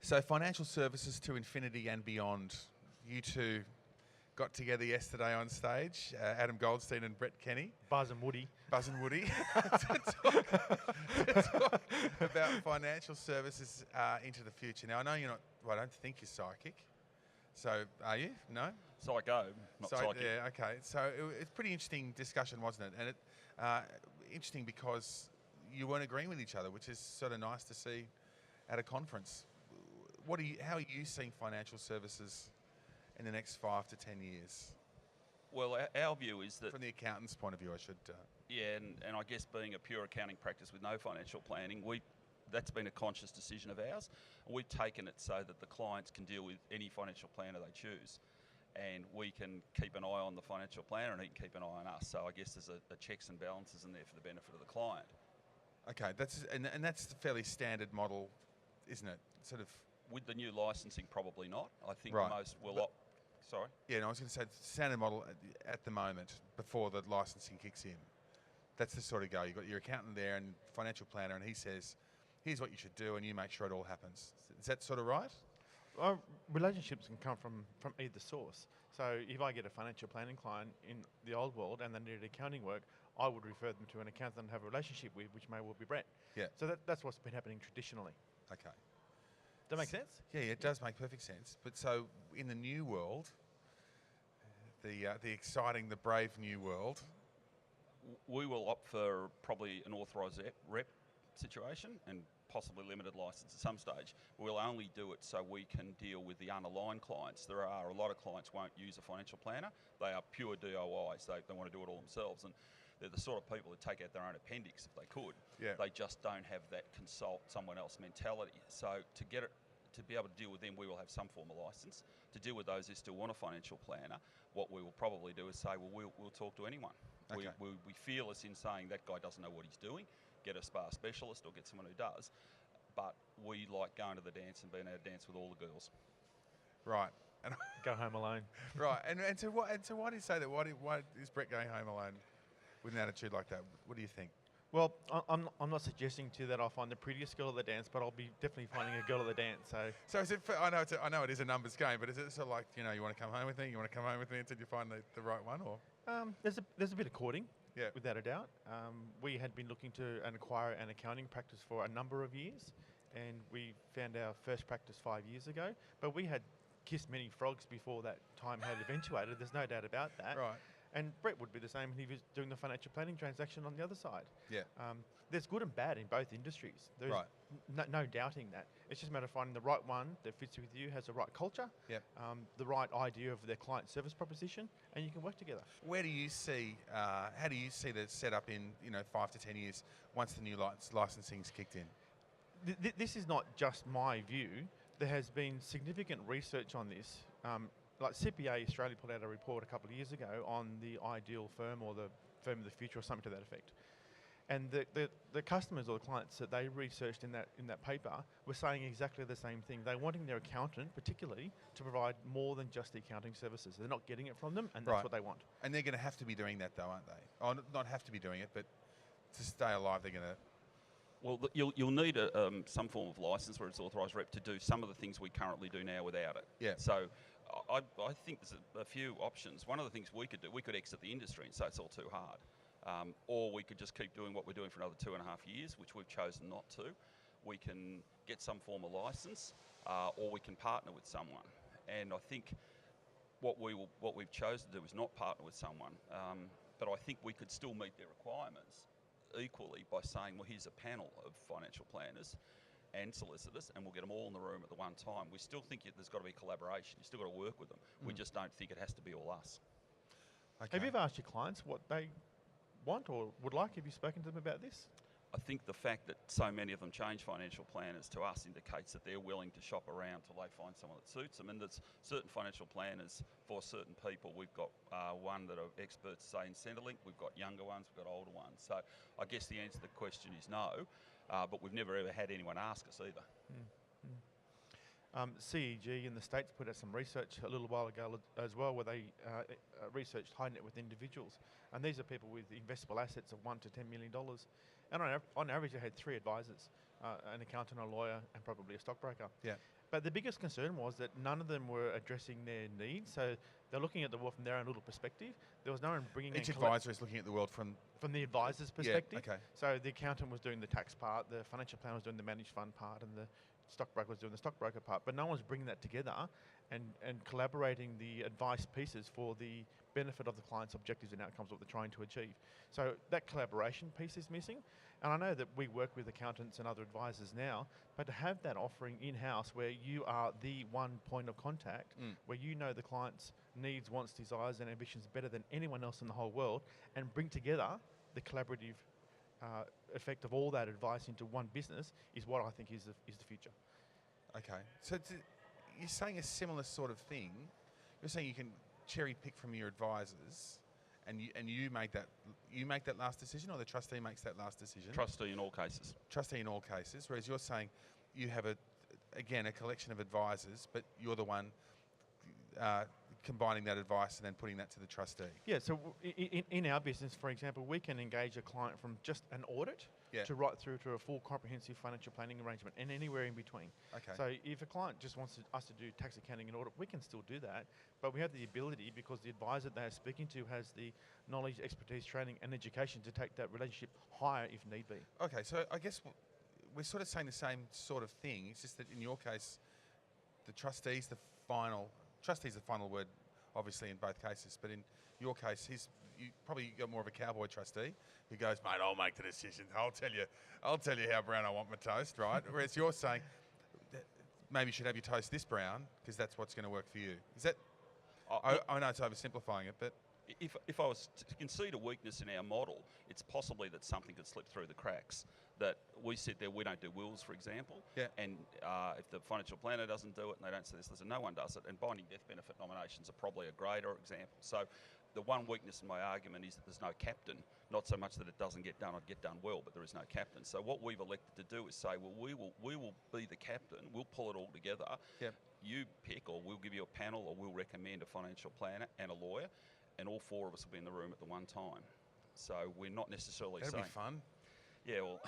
So financial services to infinity and beyond. You two got together yesterday on stage, Adam Goldstien and Brett Kenny. Buzz and Woody. Buzz and Woody. to talk about financial services into the future. Now, I know you're not, well, I don't think you're psychic. So, are you? No? Psycho, not psychic. Yeah, okay. So, it's a pretty interesting discussion, wasn't it? And interesting because you weren't agreeing with each other, which is sort of nice to see at a conference. How are you seeing financial services in the next 5 to 10 years? Well, our view is that... From the accountant's point of view, I should... Yeah, and I guess being a pure accounting practice with no financial planning, that's been a conscious decision of ours. And we've taken it so that the clients can deal with any financial planner they choose. And we can keep an eye on the financial planner and he can keep an eye on us. So I guess there's a checks and balances in there for the benefit of the client. Okay, that's a fairly standard model, isn't it? Sort of... With the new licensing, probably not. I think right. most will Sorry? Yeah, no, I was going to say standard model at the moment, before the licensing kicks in. That's the sort of go. You've got your accountant there and financial planner, and he says, here's what you should do, and you make sure it all happens. Is that sort of right? Relationships can come from either source. So if I get a financial planning client in the old world and they need accounting work, I would refer them to an accountant and have a relationship with, which may well be Brett. Yeah. So that's what's been happening traditionally. Okay. Does that make sense? Yeah, it does make perfect sense. But so in the new world, the exciting, the brave new world, we will opt for probably an authorised rep situation and possibly limited licence at some stage. We'll only do it so we can deal with the unaligned clients. There are a lot of clients won't use a financial planner. They are pure DIYs. They want to do it all themselves. And they're the sort of people that take out their own appendix if they could. Yeah. They just don't have that consult someone else mentality. So to be able to deal with them, we will have some form of licence. To deal with those who still want a financial planner, what we will probably do is say, well, we'll talk to anyone. Okay. We feel us in saying that guy doesn't know what he's doing, get a SPAA specialist or get someone who does. But we like going to the dance and being able to dance with all the girls. Right. And go home alone. Right. And so why do you say that? Why is Brett going home alone with an attitude like that? What do you think? Well, I'm not suggesting to you that I'll find the prettiest girl at the dance, but I'll be definitely finding a girl at the dance. So is it? I know it is a numbers game, but is it sort of like, you want to come home with me? You want to come home with me until you find the right one, or? There's a bit of courting. Yeah. Without a doubt. We had been looking to acquire an accounting practice for a number of years, and we found our first practice 5 years ago. But we had kissed many frogs before that time had eventuated. There's no doubt about that. Right. And Brett would be the same if he was doing the financial planning transaction on the other side. Yeah. There's good and bad in both industries. There's right. no doubting that. It's just a matter of finding the right one that fits with you, has the right culture, yep. The right idea of their client service proposition, and you can work together. Where do you see, how do you see the setup in 5 to 10 years once the new licensing's kicked in? This is not just my view. There has been significant research on this. Like CPA Australia put out a report a couple of years ago on the ideal firm or the firm of the future or something to that effect. And the customers or the clients that they researched in that paper were saying exactly the same thing. They're wanting their accountant, particularly, to provide more than just the accounting services. They're not getting it from them, and that's what they want. And they're going to have to be doing that, though, aren't they? Oh, not have to be doing it, but to stay alive, they're going to... Well, you'll need some form of licence where it's authorised rep to do some of the things we currently do now without it. Yeah. So I think there's a few options. One of the things we could do, we could exit the industry and say it's all too hard. Or we could just keep doing what we're doing for another 2.5 years, which we've chosen not to. We can get some form of licence, or we can partner with someone. And I think what we've chosen to do is not partner with someone, but I think we could still meet their requirements equally by saying, well, here's a panel of financial planners and solicitors, and we'll get them all in the room at the one time. We still think there's got to be collaboration. You've still got to work with them. We just don't think it has to be all us. Okay. Have you ever asked your clients what they want or would like? Have you spoken to them about this? I think the fact that so many of them change financial planners to us indicates that they're willing to shop around till they find someone that suits them. And there's certain financial planners for certain people. We've got one that are experts, say, in Centrelink. We've got younger ones, we've got older ones. So I guess the answer to the question is no, but we've never ever had anyone ask us either. CEG in the States put out some research a little while ago as well, where they researched high net worth individuals, and these are people with investable assets of $1 to $10 million, and on average they had 3 advisors. an accountant, a lawyer, and probably a stockbroker. Yeah. But the biggest concern was that none of them were addressing their needs. So they're looking at the world from their own little perspective. There was no one bringing Each in advisor is looking at the world from the advisor's perspective. Yeah, okay. So the accountant was doing the tax part, the financial planner was doing the managed fund part, and the stockbroker was doing the stockbroker part. But no one's bringing that together and collaborating the advice pieces for the benefit of the client's objectives and outcomes, what they're trying to achieve. So that collaboration piece is missing. And I know that we work with accountants and other advisors now, but to have that offering in-house where you are the one point of contact, where you know the client's needs, wants, desires and ambitions better than anyone else in the whole world, and bring together the collaborative effect of all that advice into one business is what I think is the future. Okay. So you're saying a similar sort of thing. You're saying you can cherry pick from your advisors, and you make that last decision, or the trustee makes that last decision? Trustee in all cases. Trustee in all cases. Whereas you're saying you have a collection of advisors, but you're the one combining that advice and then putting that to the trustee. Yeah. So in our business, for example, we can engage a client from just an audit to right through to a full comprehensive financial planning arrangement and anywhere in between. Okay. So if a client just wants us to do tax accounting and audit, we can still do that, but we have the ability, because the advisor they are speaking to has the knowledge, expertise, training and education to take that relationship higher if need be. Okay, so I guess we're sort of saying the same sort of thing. It's just that in your case, the trustee's the final word, obviously, in both cases, but in your case, you probably got more of a cowboy trustee who goes, mate, I'll make the decisions. I'll tell you how brown I want my toast, right? Whereas you're saying that maybe you should have your toast this brown because that's what's going to work for you. Is that? I know it's oversimplifying it, but if I was to concede a weakness in our model, it's possibly that something could slip through the cracks. That we sit there, we don't do wills, for example, and if the financial planner doesn't do it and they don't say this, no one does it, and binding death benefit nominations are probably a greater example. So the one weakness in my argument is that there's no captain, not so much that it doesn't get done or get done well, but there is no captain. So what we've elected to do is say, well, we will be the captain, we'll pull it all together, you pick, or we'll give you a panel, or we'll recommend a financial planner and a lawyer, and all four of us will be in the room at the one time. So we're not necessarily That'll saying... be fun. Yeah, well...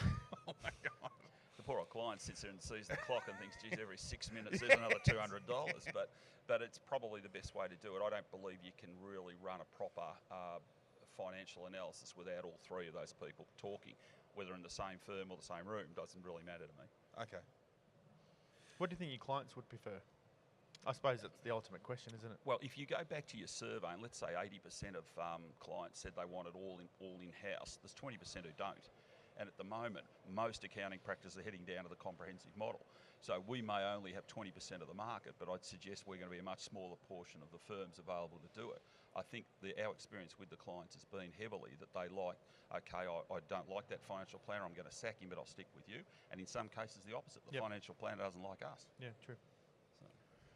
oh my God. The poor old client sits there and sees the clock and thinks, geez, every 6 minutes there's another $200. But it's probably the best way to do it. I don't believe you can really run a proper financial analysis without all three of those people talking. Whether in the same firm or the same room doesn't really matter to me. Okay. What do you think your clients would prefer? I suppose that's the ultimate question, isn't it? Well, if you go back to your survey, and let's say 80% of clients said they wanted all in-house, there's 20% who don't. And at the moment, most accounting practices are heading down to the comprehensive model. So we may only have 20% of the market, but I'd suggest we're going to be a much smaller portion of the firms available to do it. I think our experience with the clients has been heavily that they like, okay, I don't like that financial planner, I'm going to sack him, but I'll stick with you. And in some cases, the opposite. The financial planner doesn't like us. Yeah, true. So.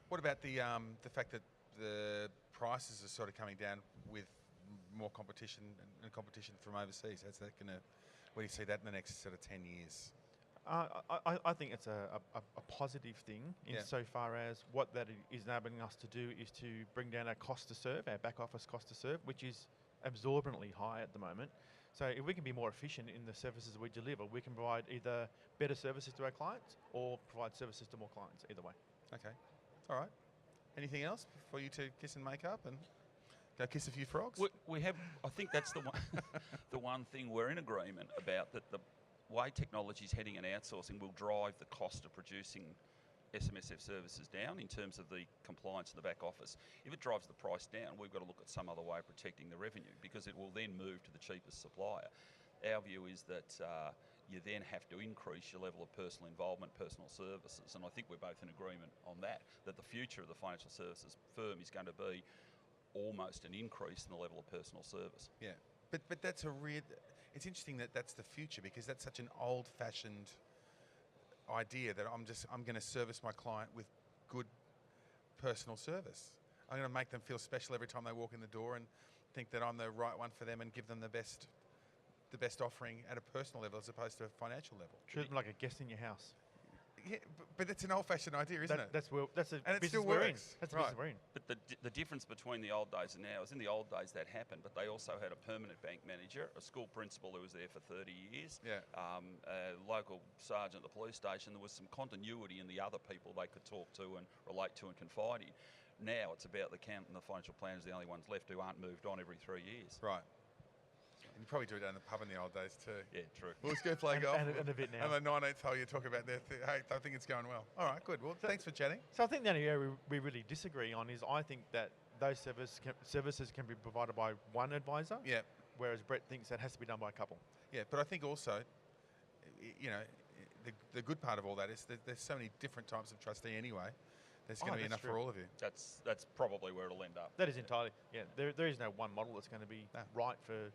What about the fact that the prices are sort of coming down with more competition and competition from overseas? How's that going to... Where do you see that in the next sort of 10 years? I think it's a positive thing insofar as what that is enabling us to do is to bring down our cost to serve, our back office cost to serve, which is absorbently high at the moment. So if we can be more efficient in the services we deliver, we can provide either better services to our clients or provide services to more clients, either way. Okay. All right. Anything else for you to kiss and make up and go kiss a few frogs? We have. I think that's the one. The one thing we're in agreement about, that the way technology is heading and outsourcing will drive the cost of producing SMSF services down in terms of the compliance in the back office. If it drives the price down, we've got to look at some other way of protecting the revenue, because it will then move to the cheapest supplier. Our view is that you then have to increase your level of personal involvement, personal services, and I think we're both in agreement on that the future of the financial services firm is going to be almost an increase in the level of personal service. Yeah, but that's it's interesting that that's the future, because that's such an old-fashioned idea that I'm going to service my client with good personal service. I'm going to make them feel special every time they walk in the door and think that I'm the right one for them and give them the best offering at a personal level as opposed to a financial level. Treat them like a guest in your house. Yeah, but it's an old-fashioned idea, isn't it? That's a And it business still we're in. works. That's the Right. business we're in. But the difference between the old days and now is in the old days that happened, but they also had a permanent bank manager, a school principal who was there for 30 years, Yeah. a local sergeant at the police station. There was some continuity in the other people they could talk to and relate to and confide in. Now it's about the accountant and the financial planners, the only ones left who aren't moved on every 3 years. Right. And you probably do it down in the pub in the old days too. Yeah, true. Well, let's go play golf. And a bit now. And the 19th hole, you talk about hey, I think it's going well. All right, good. Well, thanks for chatting. So I think the only area we really disagree on is I think that those services can be provided by one advisor, Yeah. whereas Brett thinks that has to be done by a couple. Yeah, but I think also, you know, the good part of all that is that there's so many different types of trustee anyway. There's going to be that's enough true. for all of you. That's probably where it'll end up. That is entirely, there is no one model that's going to be No. right for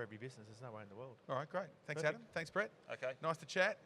every business. There's no way in the world. All right, great. Thanks, Perfect. Adam. Thanks, Brett. Okay. Nice to chat.